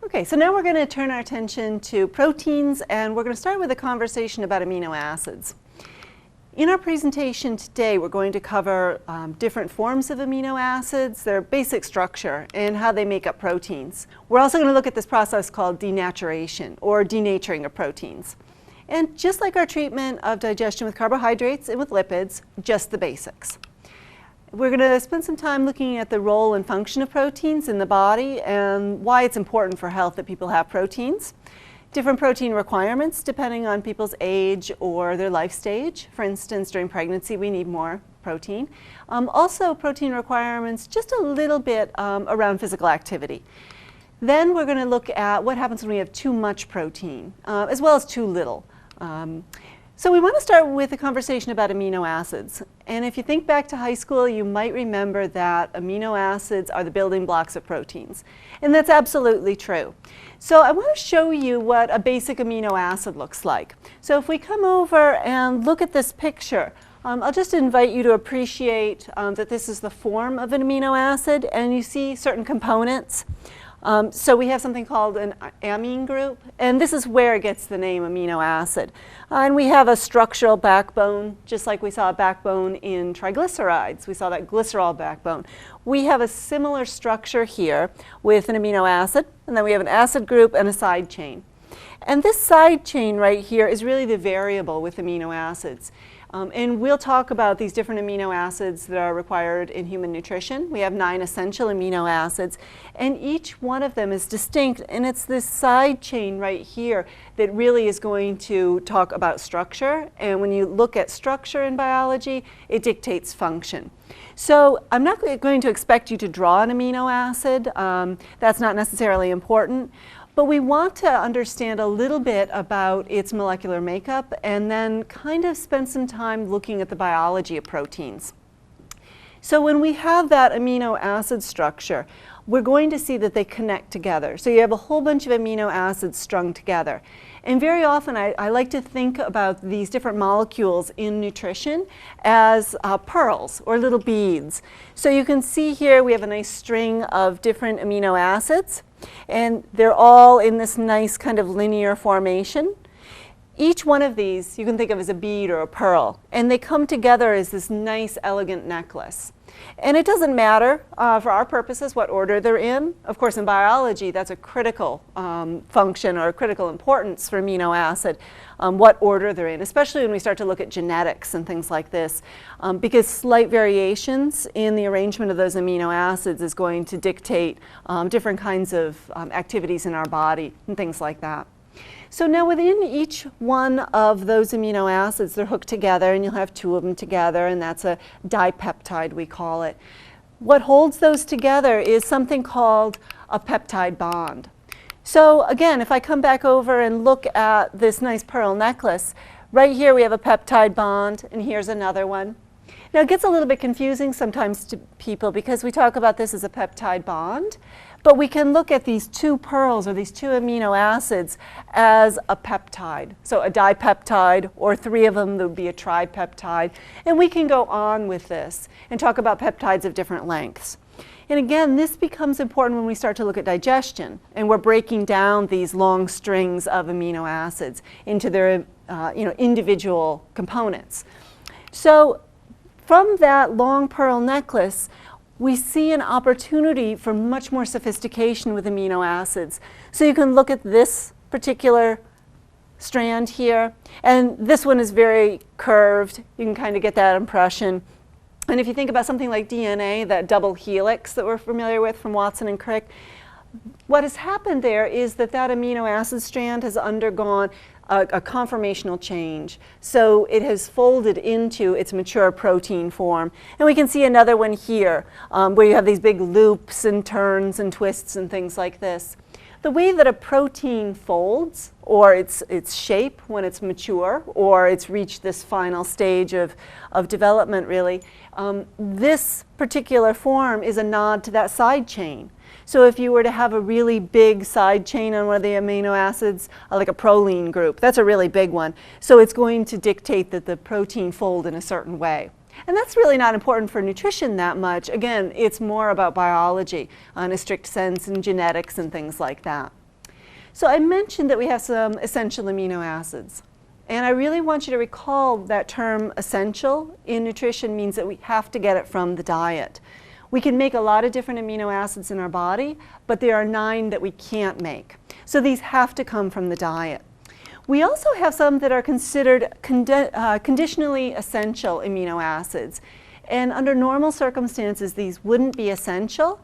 Okay, so now we're going to turn our attention to proteins, and we're going to start with a conversation about amino acids. In our presentation today, we're going to cover different forms of amino acids, their basic structure, and how they make up proteins. We're also going to look at this process called denaturation, or denaturing of proteins. And just like our treatment of digestion with carbohydrates and with lipids, just the basics. We're going to spend some time looking at the role and function of proteins in the body and why it's important for health that people have proteins. Different protein requirements depending on people's age or their life stage. For instance, during pregnancy we need more protein. Also protein requirements just a little bit around physical activity. Then we're going to look at what happens when we have too much protein as well as too little. So we want to start with a conversation about amino acids. And if you think back to high school, you might remember that amino acids are the building blocks of proteins. And that's absolutely true. So I want to show you what a basic amino acid looks like. So if we come over and look at this picture, I'll just invite you to appreciate that this is the form of an amino acid, and you see certain components. So we have something called an amine group, and this is where it gets the name amino acid. And we have a structural backbone, just like we saw a backbone in triglycerides. We saw that glycerol backbone. We have a similar structure here with an amino acid, and then we have an acid group and a side chain. And this side chain right here is really the variable with amino acids. And we'll talk about these different amino acids that are required in human nutrition. We have 9 essential amino acids, and each one of them is distinct, and it's this side chain right here that really is going to talk about structure. And when you look at structure in biology, it dictates function. So I'm not going to expect you to draw an amino acid. That's not necessarily important. But we want to understand a little bit about its molecular makeup and then kind of spend some time looking at the biology of proteins. So when we have that amino acid structure, we're going to see that they connect together. So you have a whole bunch of amino acids strung together. And very often I like to think about these different molecules in nutrition as pearls or little beads. So you can see here we have a nice string of different amino acids, and they're all in this nice kind of linear formation. Each one of these you can think of as a bead or a pearl, and they come together as this nice elegant necklace. And it doesn't matter for our purposes what order they're in. Of course, in biology, that's a critical function or a critical importance for amino acid, what order they're in, especially when we start to look at genetics and things like this, because slight variations in the arrangement of those amino acids is going to dictate different kinds of activities in our body and things like that. So now within each one of those amino acids, they're hooked together, and you'll have 2 of them together, and that's a dipeptide, we call it. What holds those together is something called a peptide bond. So again, if I come back over and look at this nice pearl necklace, right here we have a peptide bond, and here's another one. Now it gets a little bit confusing sometimes to people because we talk about this as a peptide bond, but we can look at these 2 pearls or these 2 amino acids as a peptide. So a dipeptide, or 3 of them, there would be a tripeptide. And we can go on with this and talk about peptides of different lengths. And again, this becomes important when we start to look at digestion, and we're breaking down these long strings of amino acids into their individual components. So from that long pearl necklace, we see an opportunity for much more sophistication with amino acids. So you can look at this particular strand here, and this one is very curved. You can kind of get that impression. And if you think about something like DNA, that double helix that we're familiar with from Watson and Crick, what has happened there is that amino acid strand has undergone a conformational change. So it has folded into its mature protein form. And we can see another one here where you have these big loops and turns and twists and things like this. The way that a protein folds, or its shape when it's mature, or it's reached this final stage of development really, this particular form is a nod to that side chain. So if you were to have a really big side chain on one of the amino acids, like a proline group, that's a really big one. So it's going to dictate that the protein fold in a certain way. And that's really not important for nutrition that much. Again, it's more about biology in a strict sense and genetics and things like that. So I mentioned that we have some essential amino acids. And I really want you to recall that term essential in nutrition means that we have to get it from the diet. We can make a lot of different amino acids in our body, but there are 9 that we can't make. So these have to come from the diet. We also have some that are considered conditionally essential amino acids. And under normal circumstances, these wouldn't be essential,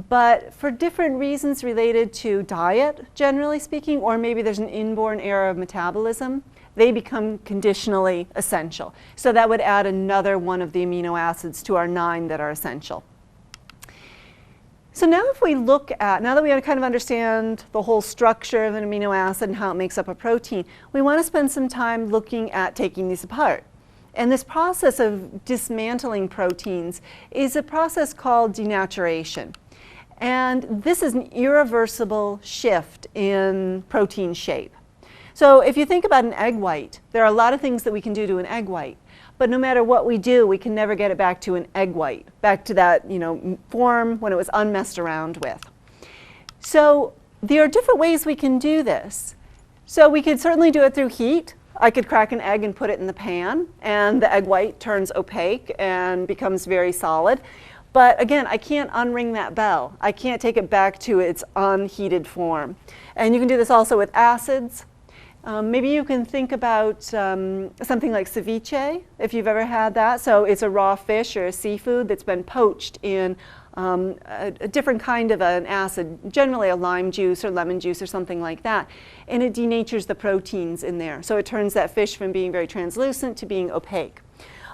but for different reasons related to diet, generally speaking, or maybe there's an inborn error of metabolism, they become conditionally essential. So that would add another one of the amino acids to our 9 that are essential. So now if we look at, now that we kind of understand the whole structure of an amino acid and how it makes up a protein, we want to spend some time looking at taking these apart. And this process of dismantling proteins is a process called denaturation. And this is an irreversible shift in protein shape. So if you think about an egg white, there are a lot of things that we can do to an egg white. But no matter what we do, we can never get it back to an egg white, back to that form when it was unmessed around with. So there are different ways we can do this. So we could certainly do it through heat. I could crack an egg and put it in the pan, and the egg white turns opaque and becomes very solid. But again, I can't unring that bell. I can't take it back to its unheated form. And you can do this also with acids. Maybe you can think about something like ceviche, if you've ever had that. So it's a raw fish or a seafood that's been poached in a different kind of an acid, generally a lime juice or lemon juice or something like that. And it denatures the proteins in there. So it turns that fish from being very translucent to being opaque.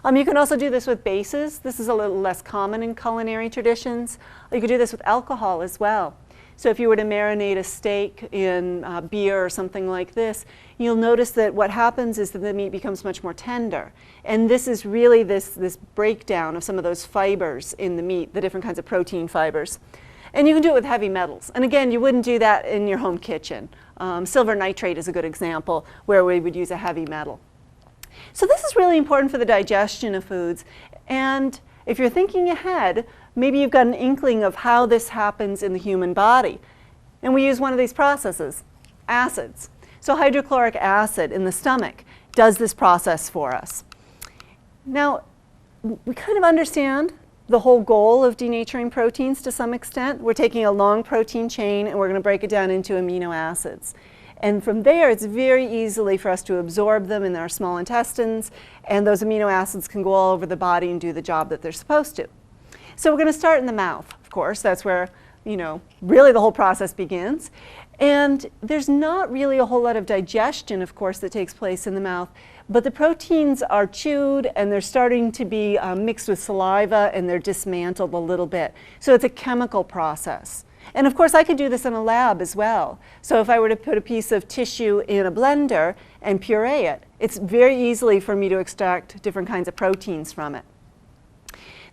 You can also do this with bases. This is a little less common in culinary traditions. You could do this with alcohol as well. So if you were to marinate a steak in beer or something like this, you'll notice that what happens is that the meat becomes much more tender. And this is really this breakdown of some of those fibers in the meat, the different kinds of protein fibers. And you can do it with heavy metals. And again, you wouldn't do that in your home kitchen. Silver nitrate is a good example where we would use a heavy metal. So this is really important for the digestion of foods. And if you're thinking ahead, maybe you've got an inkling of how this happens in the human body. And we use one of these processes, acids. So hydrochloric acid in the stomach does this process for us. Now, we kind of understand the whole goal of denaturing proteins to some extent. We're taking a long protein chain and we're going to break it down into amino acids. And from there, it's very easily for us to absorb them in our small intestines, and those amino acids can go all over the body and do the job that they're supposed to. So we're going to start in the mouth, of course. That's where, really the whole process begins. And there's not really a whole lot of digestion, of course, that takes place in the mouth, but the proteins are chewed and they're starting to be mixed with saliva and they're dismantled a little bit. So it's a chemical process. And of course, I could do this in a lab as well. So if I were to put a piece of tissue in a blender and puree it, it's very easily for me to extract different kinds of proteins from it.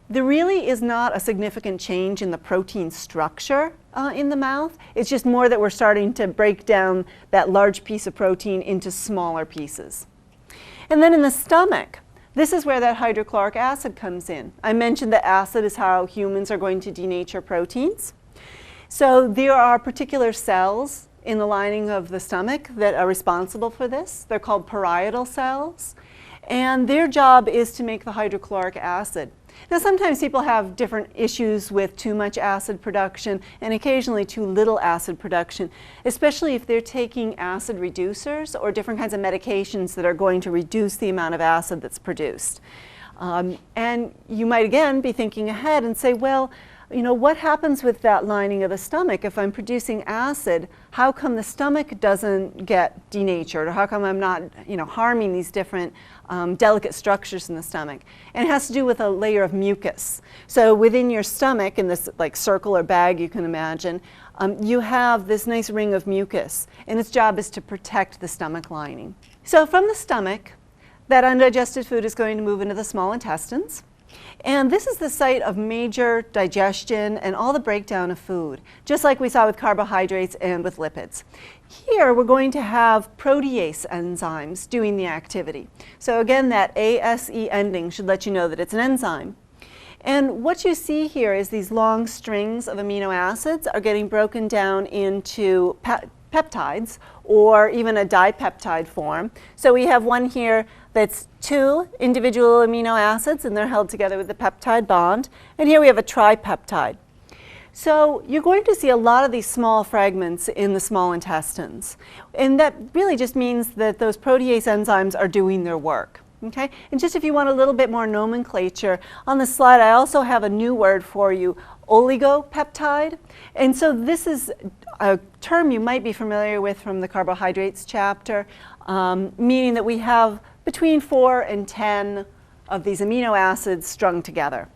There really is not a significant change in the protein structure in the mouth. It's just more that we're starting to break down that large piece of protein into smaller pieces. And then in the stomach, this is where that hydrochloric acid comes in. I mentioned that acid is how humans are going to denature proteins. So there are particular cells in the lining of the stomach that are responsible for this. They're called parietal cells. And their job is to make the hydrochloric acid. Now sometimes people have different issues with too much acid production and occasionally too little acid production, especially if they're taking acid reducers or different kinds of medications that are going to reduce the amount of acid that's produced. And you might again be thinking ahead and say, well, what happens with that lining of the stomach? If I'm producing acid, how come the stomach doesn't get denatured? Or how come I'm not, harming these different delicate structures in the stomach? And it has to do with a layer of mucus. So within your stomach, in this circle or bag you can imagine, you have this nice ring of mucus, and its job is to protect the stomach lining. So from the stomach, that undigested food is going to move into the small intestines. And this is the site of major digestion and all the breakdown of food, just like we saw with carbohydrates and with lipids. Here we're going to have protease enzymes doing the activity. So again, that ASE ending should let you know that it's an enzyme. And what you see here is these long strings of amino acids are getting broken down into peptides or even a dipeptide form. So we have one here that's 2 individual amino acids and they're held together with the peptide bond. And here we have a tripeptide. So you're going to see a lot of these small fragments in the small intestines. And that really just means that those protease enzymes are doing their work. Okay? And just if you want a little bit more nomenclature, on the slide I also have a new word for you, oligopeptide. And so this is a term you might be familiar with from the carbohydrates chapter, meaning that we have between 4 and 10 of these amino acids strung together.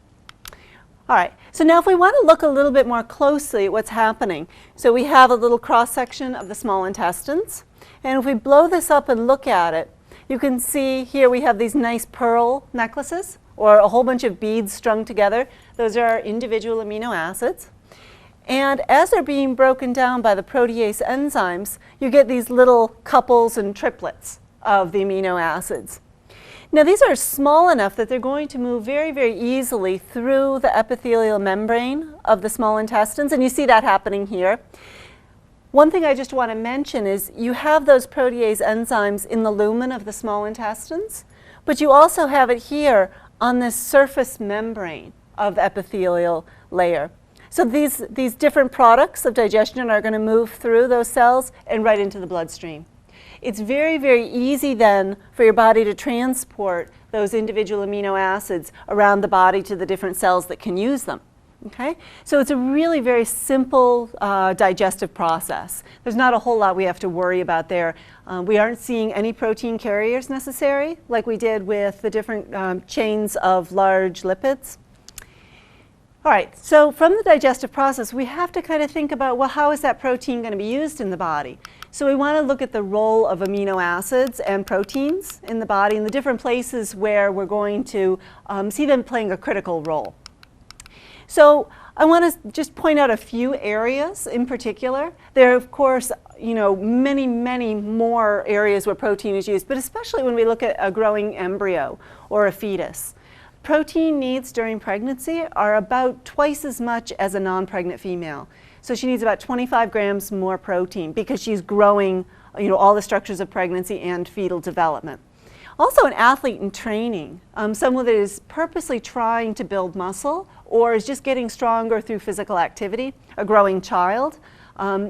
All right, so now if we want to look a little bit more closely at what's happening, so we have a little cross-section of the small intestines, and if we blow this up and look at it, you can see here we have these nice pearl necklaces, or a whole bunch of beads strung together. Those are our individual amino acids. And as they're being broken down by the protease enzymes, you get these little couples and triplets of the amino acids. Now these are small enough that they're going to move very, very easily through the epithelial membrane of the small intestines, and you see that happening here. One thing I just want to mention is you have those protease enzymes in the lumen of the small intestines, but you also have it here on this surface membrane of the epithelial layer. So these different products of digestion are going to move through those cells and right into the bloodstream. It's very, very easy then for your body to transport those individual amino acids around the body to the different cells that can use them. Okay? So it's a really very simple digestive process. There's not a whole lot we have to worry about there. We aren't seeing any protein carriers necessary like we did with the different chains of large lipids. All right, so from the digestive process, we have to kind of think about, well, how is that protein going to be used in the body? So we want to look at the role of amino acids and proteins in the body and the different places where we're going to see them playing a critical role. So I want to just point out a few areas in particular. There are, of course, many, many more areas where protein is used, but especially when we look at a growing embryo or a fetus. Protein needs during pregnancy are about twice as much as a non-pregnant female. So she needs about 25 grams more protein because she's growing all the structures of pregnancy and fetal development. Also an athlete in training, someone that is purposely trying to build muscle or is just getting stronger through physical activity, a growing child,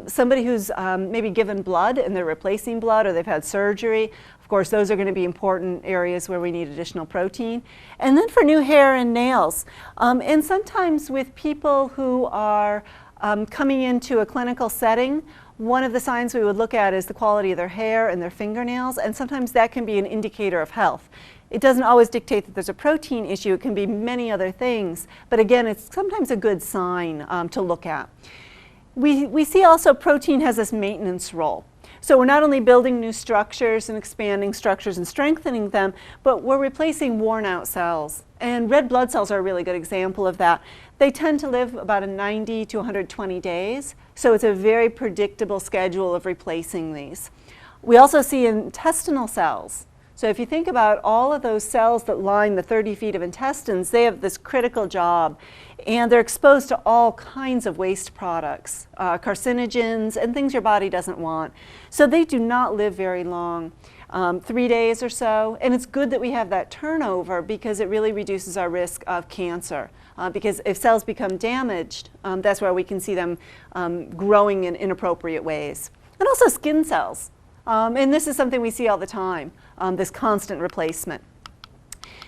somebody who's maybe given blood and they're replacing blood or they've had surgery. Of course, those are going to be important areas where we need additional protein. And then for new hair and nails. And sometimes with people who are coming into a clinical setting, one of the signs we would look at is the quality of their hair and their fingernails, and sometimes that can be an indicator of health. It doesn't always dictate that there's a protein issue. It can be many other things. But again, it's sometimes a good sign to look at. We see also protein has this maintenance role. So we're not only building new structures and expanding structures and strengthening them, but we're replacing worn out cells. And red blood cells are a really good example of that. They tend to live about 90 to 120 days, so it's a very predictable schedule of replacing these. We also see intestinal cells. So if you think about all of those cells that line the 30 feet of intestines, they have this critical job, and they're exposed to all kinds of waste products, carcinogens, and things your body doesn't want. So they do not live very long, 3 days or so, and it's good that we have that turnover because it really reduces our risk of cancer. Because if cells become damaged, that's where we can see them growing in inappropriate ways. And also skin cells. And this is something we see all the time, this constant replacement.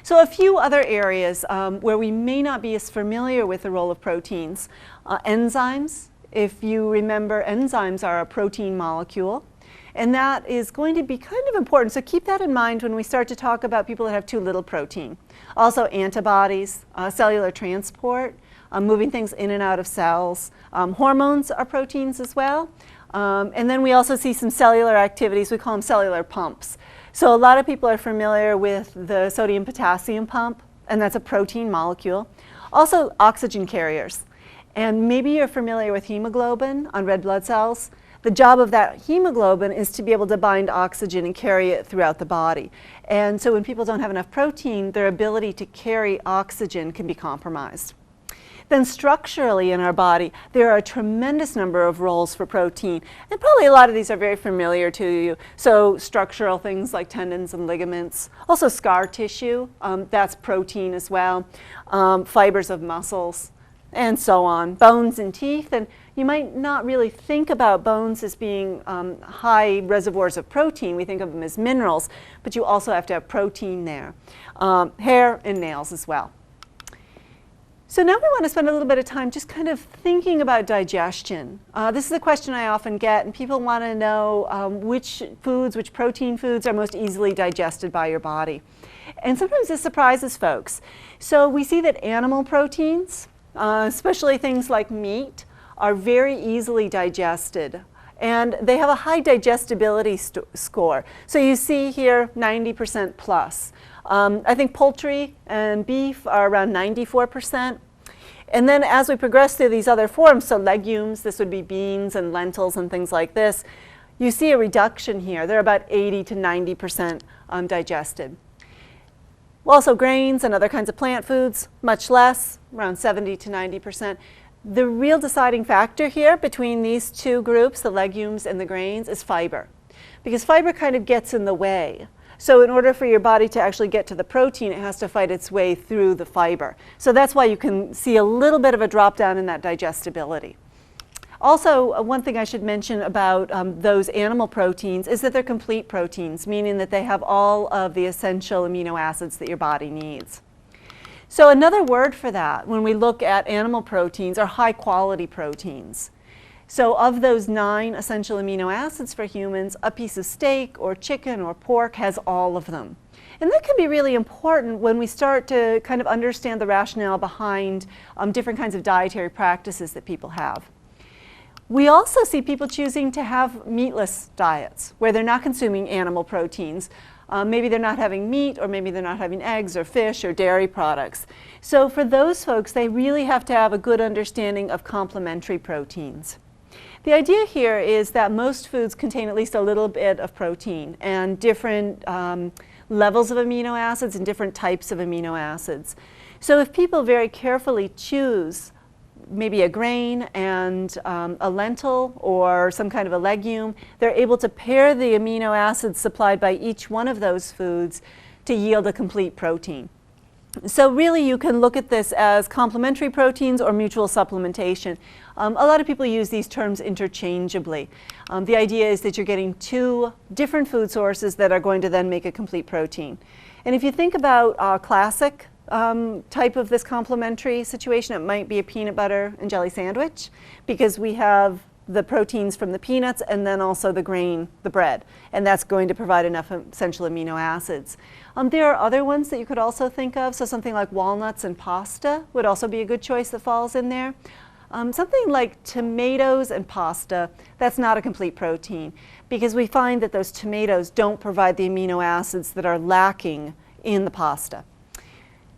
So a few other areas where we may not be as familiar with the role of proteins. Enzymes, if you remember, enzymes are a protein molecule. And that is going to be kind of important. So keep that in mind when we start to talk about people that have too little protein. Also antibodies, cellular transport, moving things in and out of cells. Hormones are proteins as well. And then we also see some cellular activities. We call them cellular pumps. So a lot of people are familiar with the sodium-potassium pump, and that's a protein molecule. Also oxygen carriers. And maybe you're familiar with hemoglobin on red blood cells. The job of that hemoglobin is to be able to bind oxygen and carry it throughout the body. And so when people don't have enough protein, their ability to carry oxygen can be compromised. Then structurally in our body, there are a tremendous number of roles for protein. And probably a lot of these are very familiar to you. So structural things like tendons and ligaments. Also scar tissue, that's protein as well. Fibers of muscles, and so on. Bones and teeth. And you might not really think about bones as being high reservoirs of protein. We think of them as minerals, but you also have to have protein there. Hair and nails as well. So now we want to spend a little bit of time just kind of thinking about digestion. This is a question I often get, and people want to know which protein foods are most easily digested by your body. And sometimes this surprises folks. So we see that animal proteins, especially things like meat, are very easily digested. And they have a high digestibility score. So you see here 90% plus. I think poultry and beef are around 94%. And then as we progress through these other forms, so legumes, this would be beans and lentils and things like this, you see a reduction here. They're about 80 to 90% digested. Also grains and other kinds of plant foods, much less, around 70 to 90%. The real deciding factor here between these two groups, the legumes and the grains, is fiber. Because fiber kind of gets in the way. So in order for your body to actually get to the protein, it has to fight its way through the fiber. So that's why you can see a little bit of a drop down in that digestibility. Also, one thing I should mention about those animal proteins is that they're complete proteins, meaning that they have all of the essential amino acids that your body needs. So another word for that, when we look at animal proteins, are high quality proteins. So of those 9 essential amino acids for humans, a piece of steak or chicken or pork has all of them. And that can be really important when we start to kind of understand the rationale behind different kinds of dietary practices that people have. We also see people choosing to have meatless diets, where they're not consuming animal proteins. Maybe they're not having meat, or maybe they're not having eggs or fish or dairy products. So for those folks, they really have to have a good understanding of complementary proteins. The idea here is that most foods contain at least a little bit of protein and different levels of amino acids and different types of amino acids. So if people very carefully choose maybe a grain and a lentil or some kind of a legume, they're able to pair the amino acids supplied by each one of those foods to yield a complete protein. So really you can look at this as complementary proteins or mutual supplementation. A lot of people use these terms interchangeably. The idea is that you're getting 2 different food sources that are going to then make a complete protein. And if you think about a classic type of this complementary situation, it might be a peanut butter and jelly sandwich, because we have the proteins from the peanuts and then also the grain, the bread, and that's going to provide enough essential amino acids. There are other ones that you could also think of, so something like walnuts and pasta would also be a good choice that falls in there. Something like tomatoes and pasta, that's not a complete protein, because we find that those tomatoes don't provide the amino acids that are lacking in the pasta.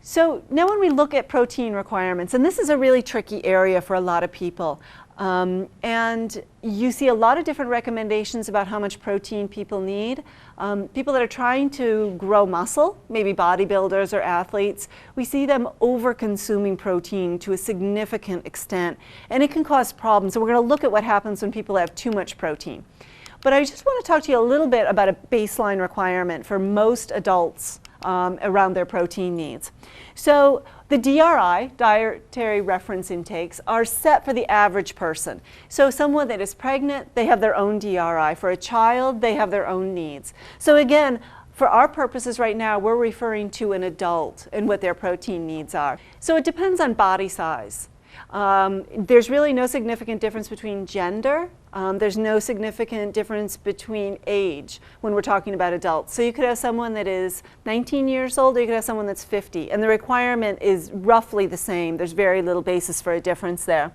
So now when we look at protein requirements, and this is a really tricky area for a lot of people, and you see a lot of different recommendations about how much protein people need. People that are trying to grow muscle, maybe bodybuilders or athletes, we see them over-consuming protein to a significant extent, and it can cause problems. So we're going to look at what happens when people have too much protein. But I just want to talk to you a little bit about a baseline requirement for most adults around their protein needs. So the DRI, dietary reference intakes, are set for the average person. So someone that is pregnant, they have their own DRI. For a child, they have their own needs. So again, for our purposes right now, we're referring to an adult and what their protein needs are. So it depends on body size. There's really no significant difference between gender. There's no significant difference between age when we're talking about adults. So you could have someone that is 19 years old, or you could have someone that's 50, and the requirement is roughly the same. There's very little basis for a difference there.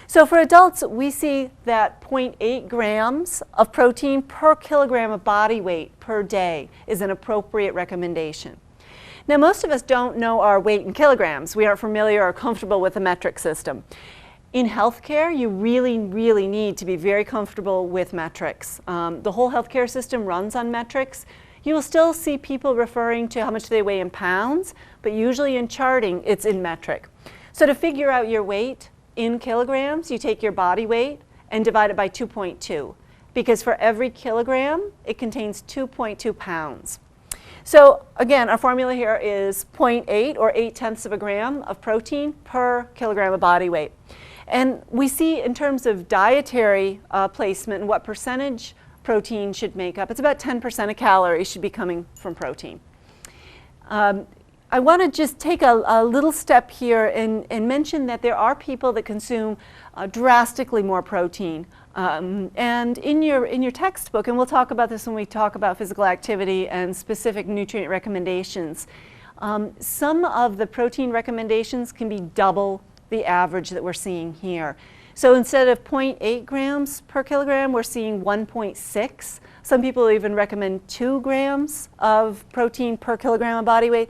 So for adults, we see that 0.8 grams of protein per kilogram of body weight per day is an appropriate recommendation. Now, most of us don't know our weight in kilograms. We aren't familiar or comfortable with the metric system. In healthcare, you really, really need to be very comfortable with metrics. The whole healthcare system runs on metrics. You will still see people referring to how much they weigh in pounds, but usually in charting, it's in metric. So to figure out your weight in kilograms, you take your body weight and divide it by 2.2, because for every kilogram, it contains 2.2 pounds. So again, our formula here is 0.8 or 0.8 of a gram of protein per kilogram of body weight. And we see in terms of dietary placement and what percentage protein should make up, it's about 10% of calories should be coming from protein. I want to just take a little step here and mention that there are people that consume drastically more protein. And in your textbook, and we'll talk about this when we talk about physical activity and specific nutrient recommendations, some of the protein recommendations can be double the average that we're seeing here. So instead of 0.8 grams per kilogram, we're seeing 1.6. Some people even recommend 2 grams of protein per kilogram of body weight.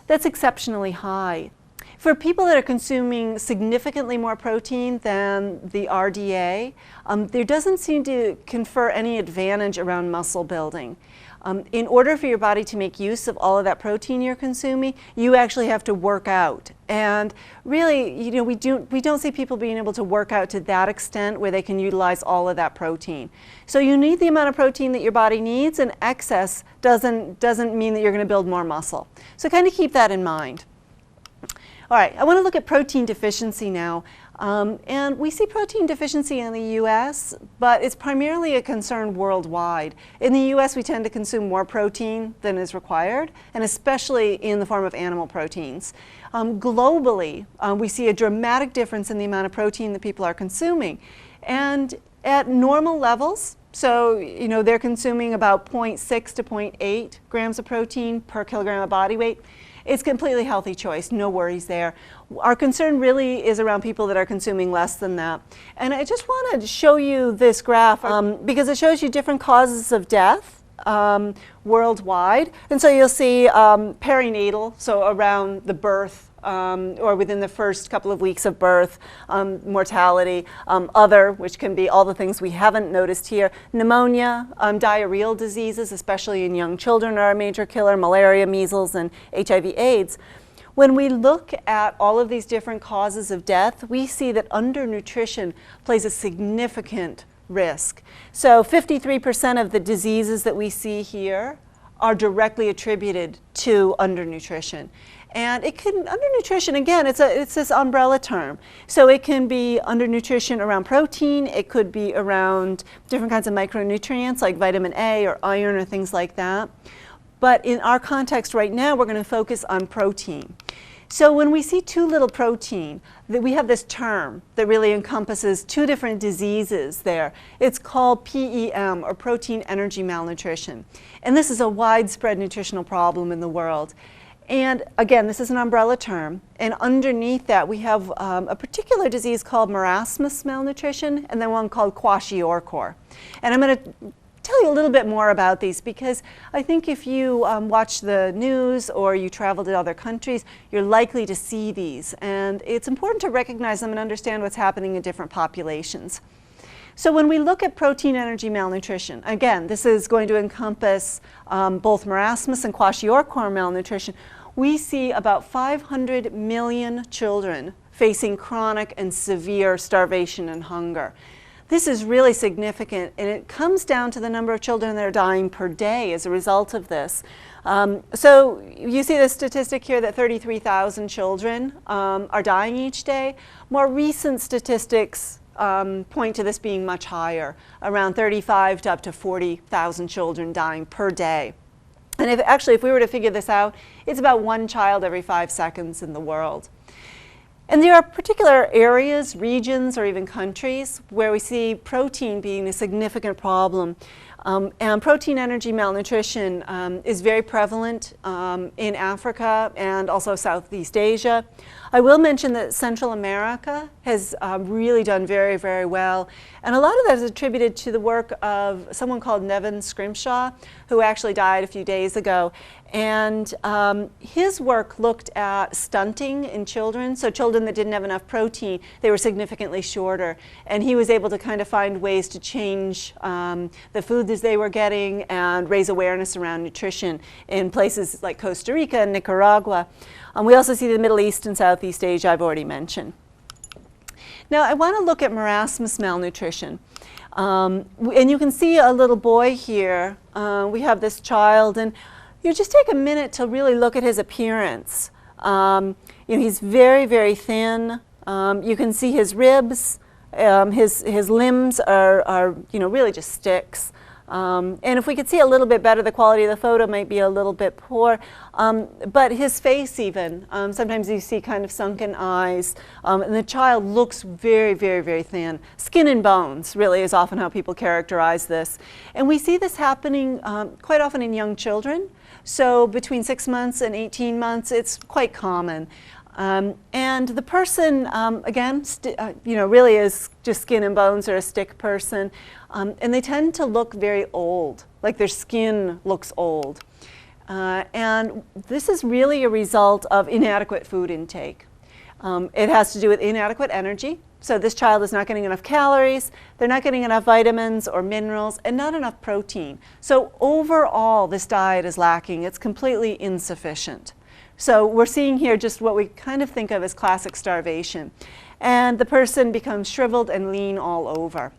That's exceptionally high. For people that are consuming significantly more protein than the RDA, there doesn't seem to confer any advantage around muscle building. In order for your body to make use of all of that protein you're consuming, you actually have to work out. And really, we don't see people being able to work out to that extent where they can utilize all of that protein. So you need the amount of protein that your body needs, and excess doesn't mean that you're going to build more muscle. So kind of keep that in mind. All right, I want to look at protein deficiency now. And we see protein deficiency in the U.S., but it's primarily a concern worldwide. In the U.S., we tend to consume more protein than is required, and especially in the form of animal proteins. Globally, we see a dramatic difference in the amount of protein that people are consuming. And at normal levels, so they're consuming about 0.6 to 0.8 grams of protein per kilogram of body weight. It's a completely healthy choice, no worries there. Our concern really is around people that are consuming less than that. And I just wanted to show you this graph because it shows you different causes of death worldwide. And so you'll see perinatal, so around the birth or within the first couple of weeks of birth, mortality, other, which can be all the things we haven't noticed here, pneumonia, diarrheal diseases, especially in young children, are a major killer, malaria, measles, and HIV/AIDS. When we look at all of these different causes of death, we see that undernutrition plays a significant risk. So 53% of the diseases that we see here are directly attributed to undernutrition. And it can, undernutrition, again, it's this umbrella term. So it can be undernutrition around protein, it could be around different kinds of micronutrients like vitamin A or iron or things like that. But in our context right now, we're going to focus on protein. So when we see too little protein, we have this term that really encompasses two different diseases there. It's called PEM, or protein energy malnutrition. And this is a widespread nutritional problem in the world. And again, this is an umbrella term, and underneath that we have a particular disease called marasmus malnutrition, and then one called kwashiorkor. And I'm going to tell you a little bit more about these because I think if you watch the news or you travel to other countries, you're likely to see these. And it's important to recognize them and understand what's happening in different populations. So when we look at protein energy malnutrition, again, this is going to encompass both marasmus and kwashiorkor malnutrition. We see about 500 million children facing chronic and severe starvation and hunger. This is really significant, and it comes down to the number of children that are dying per day as a result of this. So you see the statistic here that 33,000 children are dying each day. More recent statistics point to this being much higher, around 35 to up to 40,000 children dying per day. And if we were to figure this out, it's about one child every 5 seconds in the world. And there are particular areas, regions, or even countries where we see protein being a significant problem. And protein energy malnutrition is very prevalent in Africa and also Southeast Asia. I will mention that Central America has really done very, very well. And a lot of that is attributed to the work of someone called Nevin Scrimshaw, who actually died a few days ago. And his work looked at stunting in children. So children that didn't have enough protein, they were significantly shorter. And he was able to kind of find ways to change the food that they were getting and raise awareness around nutrition in places like Costa Rica and Nicaragua. We also see the Middle East and Southeast healthy stage I've already mentioned. Now I want to look at marasmus malnutrition. And you can see a little boy here. We have this child, and you just take a minute to really look at his appearance. He's very, very thin. You can see his ribs. His limbs are really just sticks. And if we could see a little bit better, the quality of the photo might be a little bit poor. But his face even, sometimes you see kind of sunken eyes. And the child looks very, very, very thin. Skin and bones really is often how people characterize this. And we see this happening quite often in young children. So between 6 months and 18 months, it's quite common. And the person, again, really is just skin and bones or a stick person. And they tend to look very old, like their skin looks old. And this is really a result of inadequate food intake. It has to do with inadequate energy. So this child is not getting enough calories, they're not getting enough vitamins or minerals, and not enough protein. So overall, this diet is lacking. It's completely insufficient. So we're seeing here just what we kind of think of as classic starvation. And the person becomes shriveled and lean all over.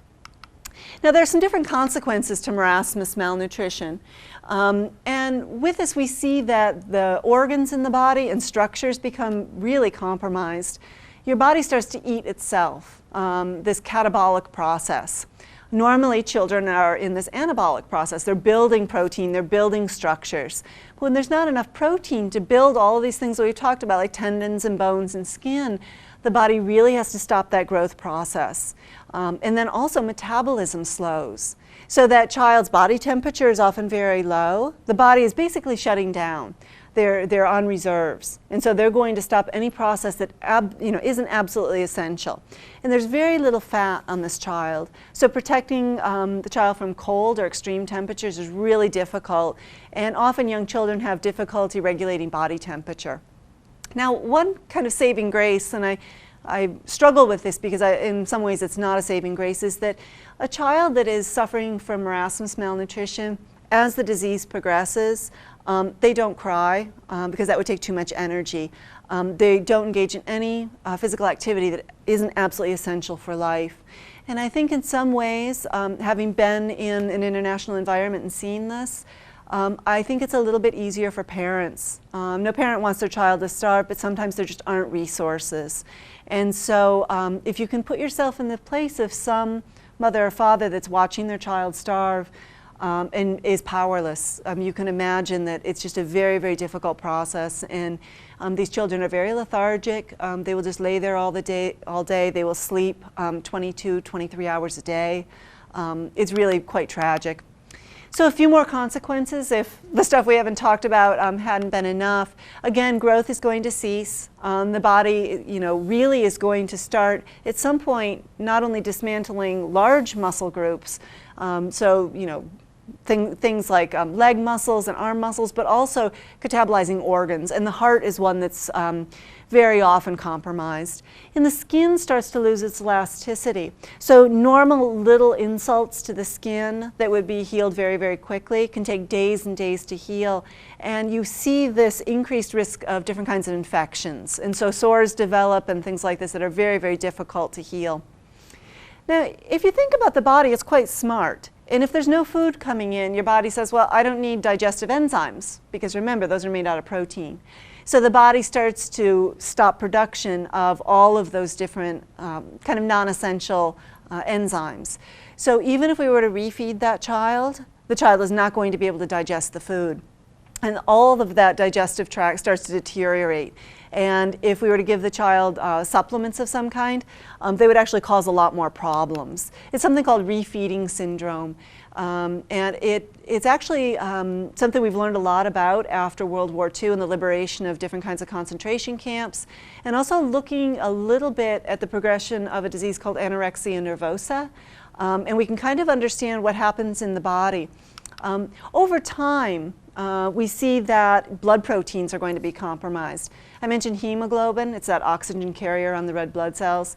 Now there are some different consequences to marasmus malnutrition. And with this we see that the organs in the body and structures become really compromised. Your body starts to eat itself, this catabolic process. Normally children are in this anabolic process. They're building protein, they're building structures. But when there's not enough protein to build all of these things that we've talked about, like tendons and bones and skin, the body really has to stop that growth process. And then also metabolism slows. So that child's body temperature is often very low. The body is basically shutting down. They're on reserves. And so they're going to stop any process that isn't absolutely essential. And there's very little fat on this child. So protecting the child from cold or extreme temperatures is really difficult. And often young children have difficulty regulating body temperature. Now, one kind of saving grace, and I struggle with this because in some ways it's not a saving grace, is that a child that is suffering from marasmus malnutrition, as the disease progresses, they don't cry because that would take too much energy. They don't engage in any physical activity that isn't absolutely essential for life. And I think in some ways, having been in an international environment and seen this, I think it's a little bit easier for parents. No parent wants their child to starve, but sometimes there just aren't resources. And so if you can put yourself in the place of some mother or father that's watching their child starve, and is powerless. You can imagine that it's just a very, very difficult process, and these children are very lethargic. They will just lay there all day. They will sleep 22, 23 hours a day. It's really quite tragic. So a few more consequences if the stuff we haven't talked about hadn't been enough. Again, growth is going to cease. The body, really is going to start at some point not only dismantling large muscle groups, things like leg muscles and arm muscles, but also catabolizing organs. And the heart is one that's very often compromised. And the skin starts to lose its elasticity. So normal little insults to the skin that would be healed very, very quickly can take days and days to heal. And you see this increased risk of different kinds of infections. And so sores develop and things like this that are very, very difficult to heal. Now, if you think about the body, it's quite smart. And if there's no food coming in, your body says, well, I don't need digestive enzymes, because remember, those are made out of protein. So the body starts to stop production of all of those different kind of non-essential enzymes. So even if we were to refeed that child, the child is not going to be able to digest the food. And all of that digestive tract starts to deteriorate. And if we were to give the child supplements of some kind, they would actually cause a lot more problems. It's something called refeeding syndrome. And it's actually something we've learned a lot about after World War II and the liberation of different kinds of concentration camps, and also looking a little bit at the progression of a disease called anorexia nervosa. And we can kind of understand what happens in the body. Over time, we see that blood proteins are going to be compromised. I mentioned hemoglobin. It's that oxygen carrier on the red blood cells.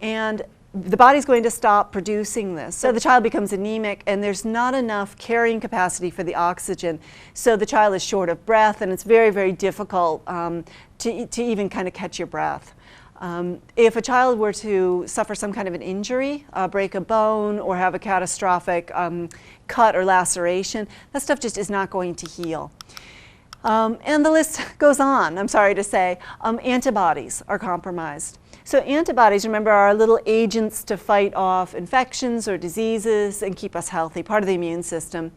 And the body's going to stop producing this. So the child becomes anemic, and there's not enough carrying capacity for the oxygen. So the child is short of breath, and it's very, very difficult to even kind of catch your breath. If a child were to suffer some kind of an injury, break a bone, or have a catastrophic cut or laceration, that stuff just is not going to heal. And the list goes on, I'm sorry to say. Antibodies are compromised. So antibodies, remember, are little agents to fight off infections or diseases and keep us healthy, part of the immune system.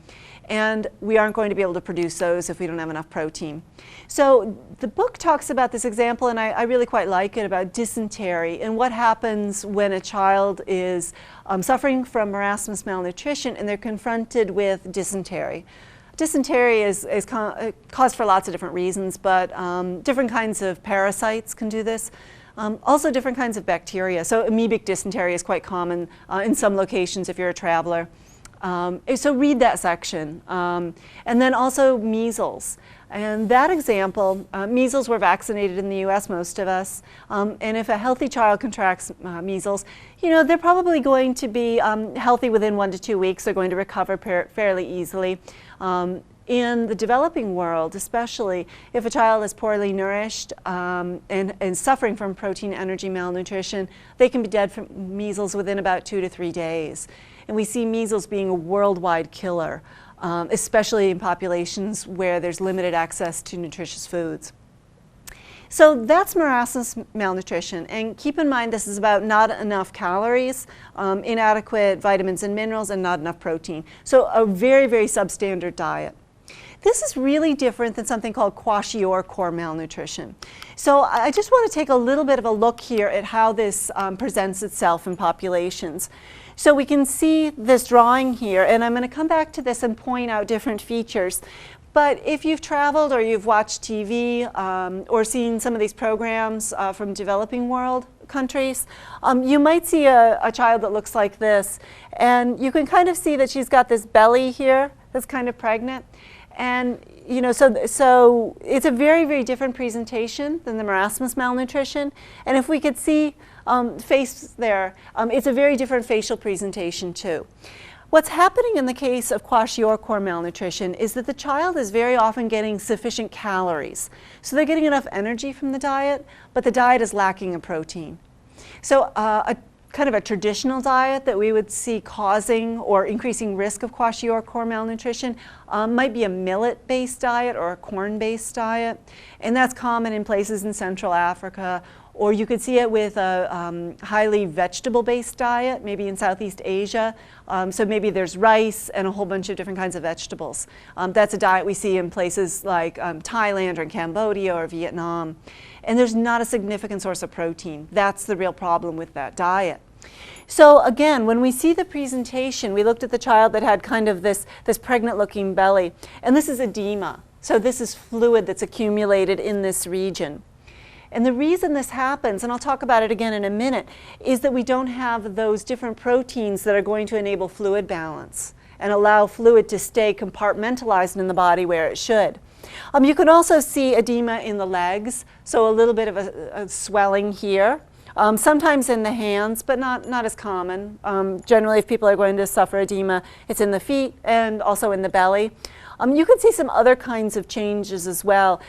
And we aren't going to be able to produce those if we don't have enough protein. So the book talks about this example, and I really quite like it, about dysentery and what happens when a child is suffering from marasmus malnutrition and they're confronted with dysentery. Dysentery is caused for lots of different reasons, but different kinds of parasites can do this. Also different kinds of bacteria. So amoebic dysentery is quite common in some locations if you're a traveler. So read that section. And then also measles. And that example, measles, were vaccinated in the US, most of us. And if a healthy child contracts measles, you know, they're probably going to be healthy within 1 to 2 weeks. They're going to recover fairly easily. In the developing world, especially if a child is poorly nourished and suffering from protein energy malnutrition, they can be dead from measles within about 2 to 3 days. And we see measles being a worldwide killer, especially in populations where there's limited access to nutritious foods. So that's marasmus malnutrition, and keep in mind this is about not enough calories, inadequate vitamins and minerals, and not enough protein. So a very, very substandard diet. This is really different than something called kwashiorkor malnutrition. So I just want to take a little bit of a look here at how this presents itself in populations. So we can see this drawing here, and I'm going to come back to this and point out different features. But if you've traveled or you've watched TV or seen some of these programs from developing world countries, you might see a child that looks like this. And you can kind of see that she's got this belly here that's kind of pregnant. And you know, so it's a very, very different presentation than the marasmus malnutrition. And if we could see face there, it's a very different facial presentation too. What's happening in the case of kwashiorkor malnutrition is that the child is very often getting sufficient calories. So they're getting enough energy from the diet, but the diet is lacking in protein. So a kind of a traditional diet that we would see causing or increasing risk of kwashiorkor malnutrition might be a millet-based diet or a corn-based diet. And that's common in places in Central Africa. Or you could see it with a highly vegetable-based diet, maybe in Southeast Asia. So maybe there's rice and a whole bunch of different kinds of vegetables. That's a diet we see in places like Thailand or Cambodia or Vietnam. And there's not a significant source of protein. That's the real problem with that diet. So again, when we see the presentation, we looked at the child that had kind of this pregnant-looking belly. And this is edema. So this is fluid that's accumulated in this region. And the reason this happens, and I'll talk about it again in a minute, is that we don't have those different proteins that are going to enable fluid balance and allow fluid to stay compartmentalized in the body where it should. You can also see edema in the legs, so a little bit of a swelling here. Sometimes in the hands, but not as common. Generally, if people are going to suffer edema, it's in the feet and also in the belly. You can see some other kinds of changes as well.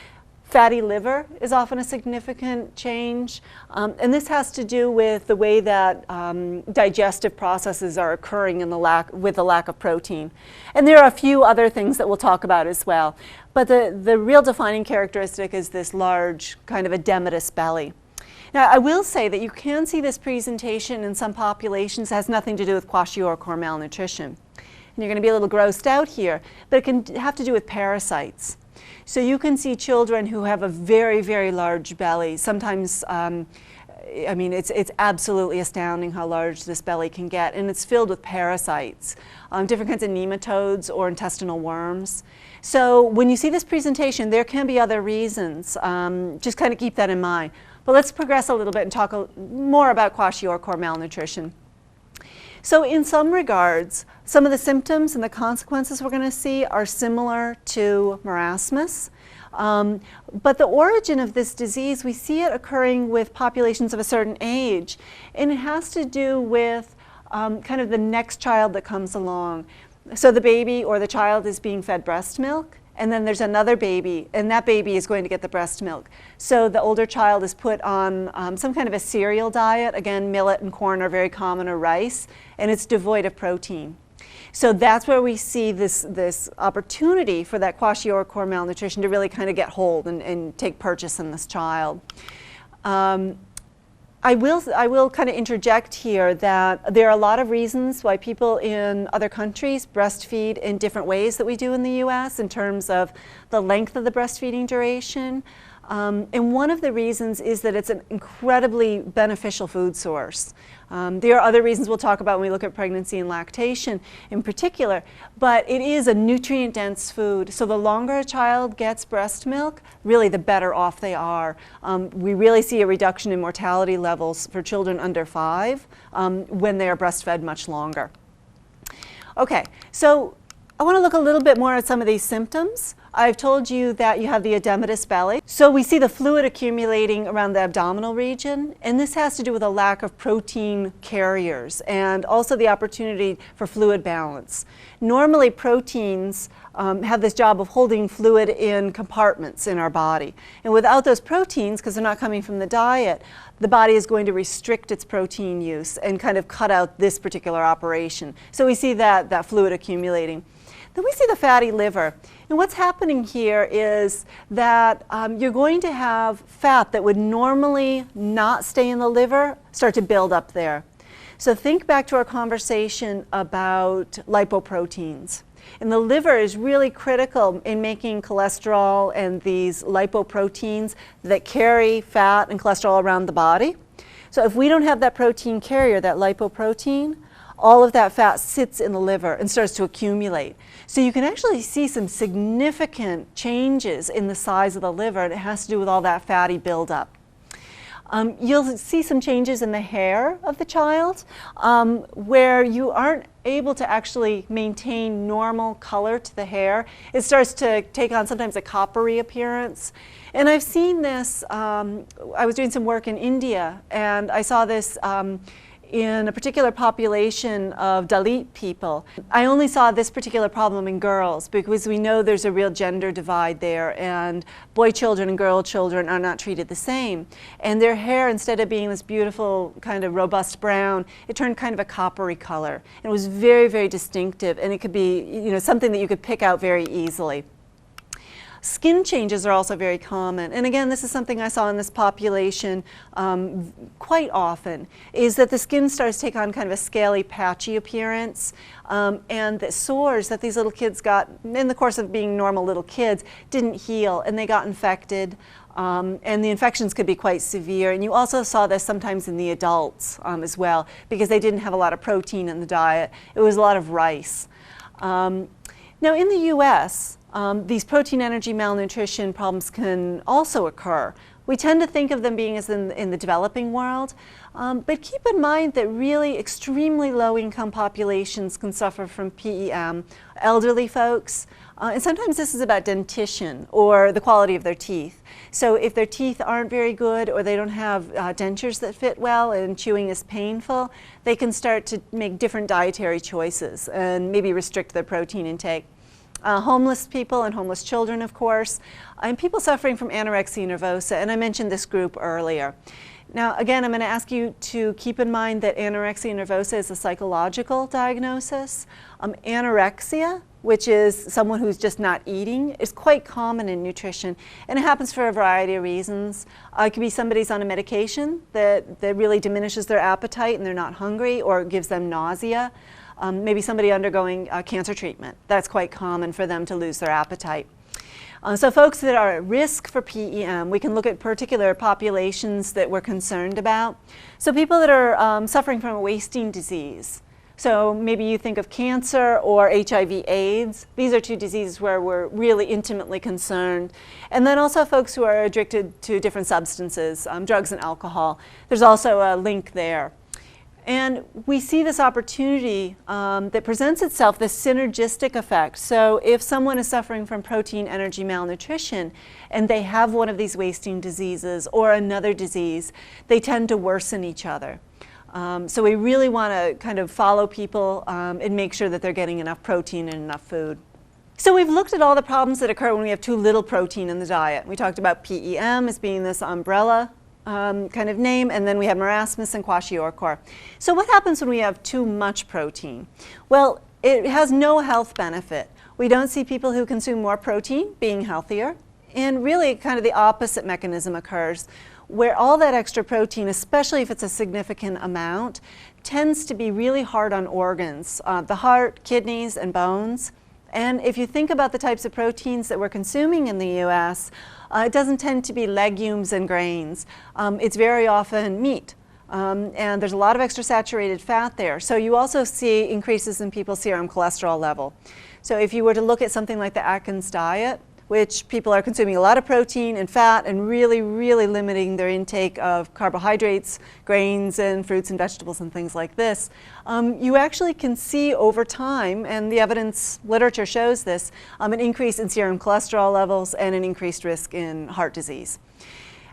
Fatty liver is often a significant change, and this has to do with the way that digestive processes are occurring with the lack of protein. And there are a few other things that we'll talk about as well. But the real defining characteristic is this large kind of edematous belly. Now, I will say that you can see this presentation in some populations that has nothing to do with kwashiorkor malnutrition. And you're going to be a little grossed out here, but it can have to do with parasites. So you can see children who have a very, very large belly. Sometimes, I mean, it's absolutely astounding how large this belly can get, and it's filled with parasites, different kinds of nematodes or intestinal worms. So when you see this presentation, there can be other reasons. Just kind of keep that in mind. But let's progress a little bit and talk more about kwashiorkor malnutrition. So in some regards, some of the symptoms and the consequences we're going to see are similar to marasmus. But the origin of this disease, we see it occurring with populations of a certain age, and it has to do with kind of the next child that comes along. So the baby or the child is being fed breast milk, and then there's another baby, and that baby is going to get the breast milk. So the older child is put on some kind of a cereal diet. Again, millet and corn are very common, or rice, and it's devoid of protein. So that's where we see this opportunity for that kwashiorkor malnutrition to really kind of get hold and take purchase in this child. I will kind of interject here that there are a lot of reasons why people in other countries breastfeed in different ways that we do in the US in terms of the length of the breastfeeding duration. And one of the reasons is that it's an incredibly beneficial food source. There are other reasons we'll talk about when we look at pregnancy and lactation in particular, but it is a nutrient-dense food. So the longer a child gets breast milk, really the better off they are. We really see a reduction in mortality levels for children under 5 when they are breastfed much longer. Okay, so I want to look a little bit more at some of these symptoms. I've told you that you have the edematous belly. So we see the fluid accumulating around the abdominal region, and this has to do with a lack of protein carriers and also the opportunity for fluid balance. Normally proteins have this job of holding fluid in compartments in our body. And without those proteins, because they're not coming from the diet, the body is going to restrict its protein use and kind of cut out this particular operation. So we see that fluid accumulating. Then we see the fatty liver. And what's happening here is that you're going to have fat that would normally not stay in the liver start to build up there. So think back to our conversation about lipoproteins. And the liver is really critical in making cholesterol and these lipoproteins that carry fat and cholesterol around the body. So if we don't have that protein carrier, that lipoprotein, all of that fat sits in the liver and starts to accumulate. So you can actually see some significant changes in the size of the liver, and it has to do with all that fatty buildup. You'll see some changes in the hair of the child where you aren't able to actually maintain normal color to the hair. It starts to take on sometimes a coppery appearance. And I've seen this, I was doing some work in India, and I saw this in a particular population of Dalit people. I only saw this particular problem in girls because we know there's a real gender divide there, and boy children and girl children are not treated the same. And their hair, instead of being this beautiful kind of robust brown, it turned kind of a coppery color. And it was very, very distinctive, and it could be, something that you could pick out very easily. Skin changes are also very common, and again, this is something I saw in this population quite often, is that the skin starts to take on kind of a scaly, patchy appearance, and the sores that these little kids got in the course of being normal little kids didn't heal, and they got infected, and the infections could be quite severe. And you also saw this sometimes in the adults as well, because they didn't have a lot of protein in the diet. It was a lot of rice. Now in the US, these protein energy malnutrition problems can also occur. We tend to think of them being as in the developing world, but keep in mind that really extremely low income populations can suffer from PEM, elderly folks, and sometimes this is about dentition or the quality of their teeth. So if their teeth aren't very good or they don't have dentures that fit well and chewing is painful, they can start to make different dietary choices and maybe restrict their protein intake. Homeless people and homeless children, of course, and people suffering from anorexia nervosa, and I mentioned this group earlier. Now, again, I'm going to ask you to keep in mind that anorexia nervosa is a psychological diagnosis. Anorexia, which is someone who's just not eating, is quite common in nutrition, and it happens for a variety of reasons. It could be somebody's on a medication that really diminishes their appetite and they're not hungry, or it gives them nausea. Maybe somebody undergoing cancer treatment. That's quite common for them to lose their appetite. So folks that are at risk for PEM, we can look at particular populations that we're concerned about. So people that are suffering from a wasting disease. So maybe you think of cancer or HIV/AIDS. These are two diseases where we're really intimately concerned. And then also folks who are addicted to different substances, drugs and alcohol. There's also a link there. And we see this opportunity that presents itself, this synergistic effect. So if someone is suffering from protein energy malnutrition and they have one of these wasting diseases or another disease, they tend to worsen each other. So we really want to kind of follow people and make sure that they're getting enough protein and enough food. So we've looked at all the problems that occur when we have too little protein in the diet. We talked about PEM as being this umbrella kind of name, and then we have marasmus and kwashiorkor. So what happens when we have too much protein? Well, it has no health benefit. We don't see people who consume more protein being healthier, and really kind of the opposite mechanism occurs, where all that extra protein, especially if it's a significant amount, tends to be really hard on organs, the heart, kidneys, and bones. And if you think about the types of proteins that we're consuming in the US, it doesn't tend to be legumes and grains. It's very often meat. And there's a lot of extra saturated fat there. So you also see increases in people's serum cholesterol level. So if you were to look at something like the Atkins diet, which people are consuming a lot of protein and fat and really, really limiting their intake of carbohydrates, grains, and fruits and vegetables and things like this, you actually can see over time, and the evidence literature shows this, an increase in serum cholesterol levels and an increased risk in heart disease.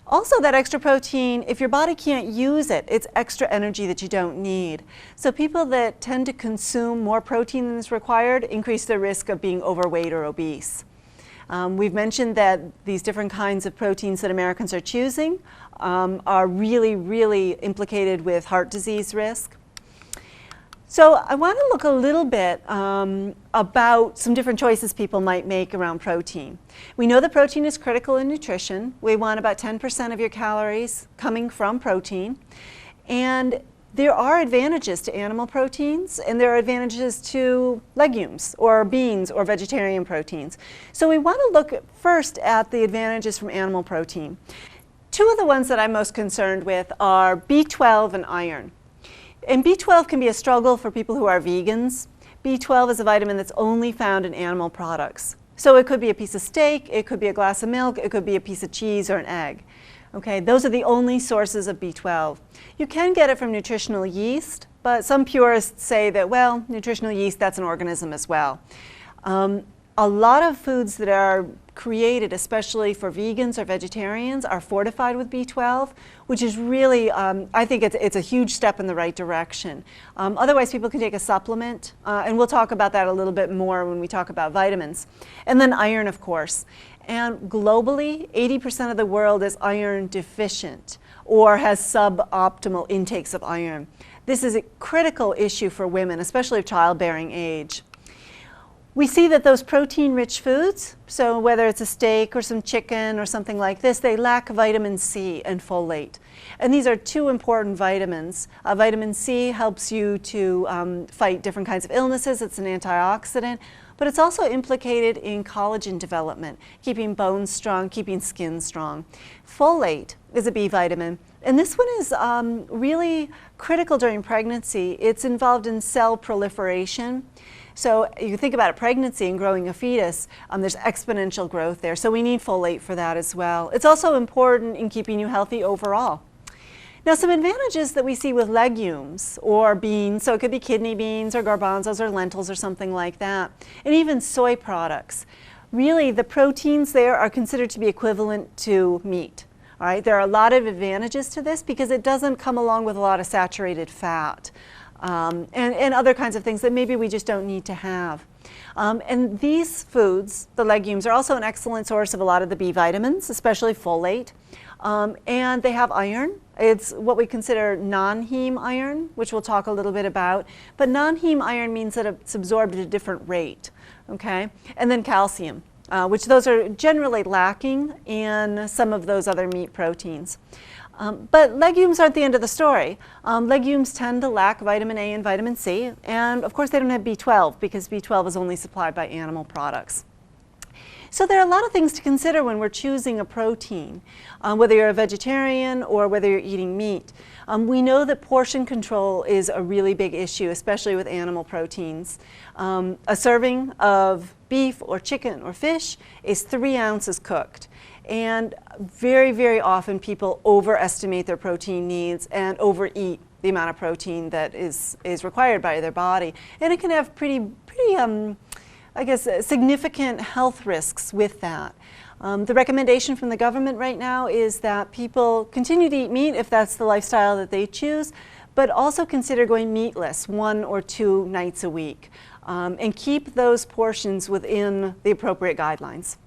Also, that extra protein, if your body can't use it, it's extra energy that you don't need. So people that tend to consume more protein than is required increase their risk of being overweight or obese. We've mentioned that these different kinds of proteins that Americans are choosing are really, really implicated with heart disease risk. So I want to look a little bit about some different choices people might make around protein. We know that protein is critical in nutrition. We want about 10% of your calories coming from protein. And there are advantages to animal proteins, and there are advantages to legumes or beans or vegetarian proteins. So we want to look first at the advantages from animal protein. Two of the ones that I'm most concerned with are B12 and iron. And B12 can be a struggle for people who are vegans. B12 is a vitamin that's only found in animal products. So it could be a piece of steak, it could be a glass of milk, it could be a piece of cheese or an egg. Okay, those are the only sources of B12. You can get it from nutritional yeast, but some purists say that, well, nutritional yeast, that's an organism as well. A lot of foods that are created, especially for vegans or vegetarians, are fortified with B12, which is really, I think it's a huge step in the right direction. Otherwise, people can take a supplement, and we'll talk about that a little bit more when we talk about vitamins. And then iron, of course. And globally, 80% of the world is iron deficient or has suboptimal intakes of iron. This is a critical issue for women, especially of childbearing age. We see that those protein-rich foods, so whether it's a steak or some chicken or something like this, they lack vitamin C and folate. And these are two important vitamins. Vitamin C helps you to fight different kinds of illnesses. It's an antioxidant. But it's also implicated in collagen development, keeping bones strong, keeping skin strong. Folate is a B vitamin, and this one is really critical during pregnancy. It's involved in cell proliferation. So you think about a pregnancy and growing a fetus, there's exponential growth there. So we need folate for that as well. It's also important in keeping you healthy overall. Now, some advantages that we see with legumes or beans, so it could be kidney beans or garbanzos or lentils or something like that, and even soy products. Really, the proteins there are considered to be equivalent to meat. All right? There are a lot of advantages to this because it doesn't come along with a lot of saturated fat and other kinds of things that maybe we just don't need to have. And these foods, the legumes, are also an excellent source of a lot of the B vitamins, especially folate. And they have iron. It's what we consider non-heme iron, which we'll talk a little bit about. But non-heme iron means that it's absorbed at a different rate, okay? And then calcium, which those are generally lacking in some of those other meat proteins. But legumes aren't the end of the story. Legumes tend to lack vitamin A and vitamin C, and of course they don't have B12 because B12 is only supplied by animal products. So there are a lot of things to consider when we're choosing a protein, whether you're a vegetarian or whether you're eating meat. We know that portion control is a really big issue, especially with animal proteins. A serving of beef or chicken or fish is 3 ounces cooked. And very, very often people overestimate their protein needs and overeat the amount of protein that is required by their body. And it can have pretty I guess, significant health risks with that. The recommendation from the government right now is that people continue to eat meat if that's the lifestyle that they choose, but also consider going meatless 1 or 2 nights a week, and keep those portions within the appropriate guidelines.